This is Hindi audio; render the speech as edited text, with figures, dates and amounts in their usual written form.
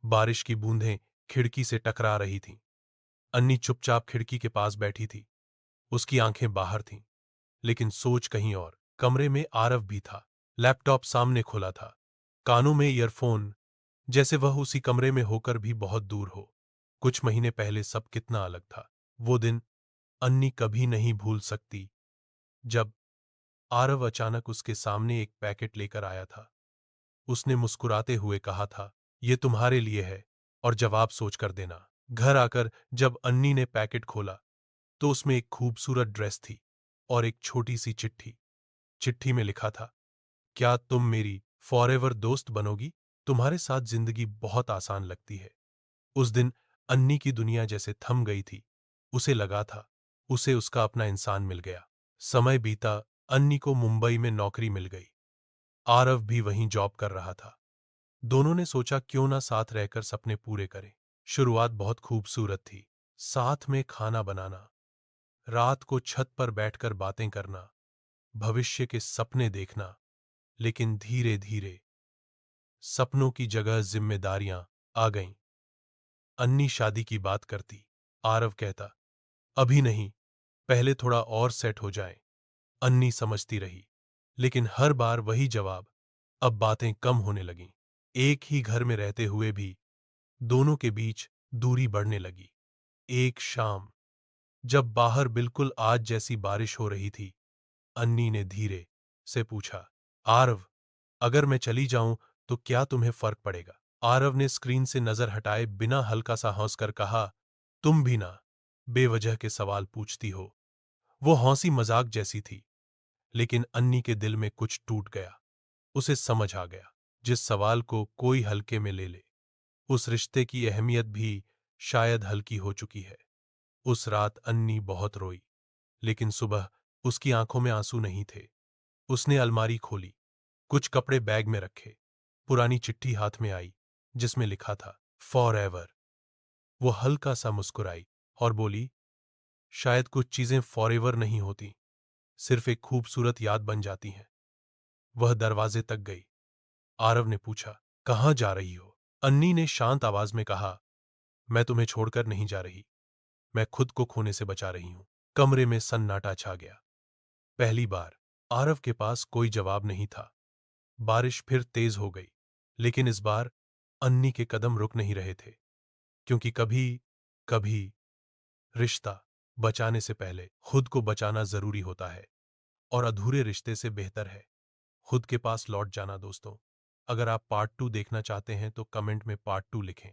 बारिश की बूंदें खिड़की से टकरा रही थीं। अन्नी चुपचाप खिड़की के पास बैठी थी। उसकी आंखें बाहर थीं, लेकिन सोच कहीं और। कमरे में आरव भी था। लैपटॉप सामने खुला था, कानों में ईयरफोन, जैसे वह उसी कमरे में होकर भी बहुत दूर हो। कुछ महीने पहले सब कितना अलग था। वो दिन अन्नी कभी नहीं भूल सकती, जब आरव अचानक उसके सामने एक पैकेट लेकर आया था। उसने मुस्कुराते हुए कहा था, "ये तुम्हारे लिए है, और जवाब सोचकर देना।" घर आकर जब अन्नी ने पैकेट खोला, तो उसमें एक खूबसूरत ड्रेस थी और एक छोटी सी चिट्ठी। चिट्ठी में लिखा था, "क्या तुम मेरी फॉरएवर दोस्त बनोगी? तुम्हारे साथ जिंदगी बहुत आसान लगती है।" उस दिन अन्नी की दुनिया जैसे थम गई थी। उसे लगा था उसे उसका अपना इंसान मिल गया। समय बीता, अन्नी को मुंबई में नौकरी मिल गई। आरव भी वहीं जॉब कर रहा था। दोनों ने सोचा क्यों ना साथ रहकर सपने पूरे करें। शुरुआत बहुत खूबसूरत थी। साथ में खाना बनाना, रात को छत पर बैठकर बातें करना, भविष्य के सपने देखना। लेकिन धीरे धीरे सपनों की जगह जिम्मेदारियां आ गईं। अन्नी शादी की बात करती, आरव कहता, "अभी नहीं, पहले थोड़ा और सेट हो जाए।" अन्नी समझती रही, लेकिन हर बार वही जवाब। अब बातें कम होने लगीं। एक ही घर में रहते हुए भी दोनों के बीच दूरी बढ़ने लगी। एक शाम, जब बाहर बिल्कुल आज जैसी बारिश हो रही थी, अन्नी ने धीरे से पूछा, "आरव, अगर मैं चली जाऊं तो क्या तुम्हें फर्क पड़ेगा?" आरव ने स्क्रीन से नजर हटाए बिना हल्का सा हंसकर कहा, "तुम भी ना बेवजह के सवाल पूछती हो।" वो हंसी मजाक जैसी थी, लेकिन अन्नी के दिल में कुछ टूट गया। उसे समझ आ गया, जिस सवाल को कोई हल्के में ले ले, उस रिश्ते की अहमियत भी शायद हल्की हो चुकी है। उस रात अन्नी बहुत रोई, लेकिन सुबह उसकी आंखों में आंसू नहीं थे। उसने अलमारी खोली, कुछ कपड़े बैग में रखे, पुरानी चिट्ठी हाथ में आई जिसमें लिखा था, फॉर एवर। वो हल्का सा मुस्कुराई और बोली, "शायद कुछ चीजें फॉर एवर नहीं होती, सिर्फ एक खूबसूरत याद बन जाती हैं।" वह दरवाजे तक गई। आरव ने पूछा, "कहाँ जा रही हो?" अन्नी ने शांत आवाज में कहा, "मैं तुम्हें छोड़कर नहीं जा रही, मैं खुद को खोने से बचा रही हूं।" कमरे में सन्नाटा छा गया। पहली बार आरव के पास कोई जवाब नहीं था। बारिश फिर तेज हो गई, लेकिन इस बार अन्नी के कदम रुक नहीं रहे थे, क्योंकि कभी कभी रिश्ता बचाने से पहले खुद को बचाना जरूरी होता है, और अधूरे रिश्ते से बेहतर है खुद के पास लौट जाना। दोस्तों, अगर आप पार्ट 2 देखना चाहते हैं तो कमेंट में पार्ट 2 लिखें।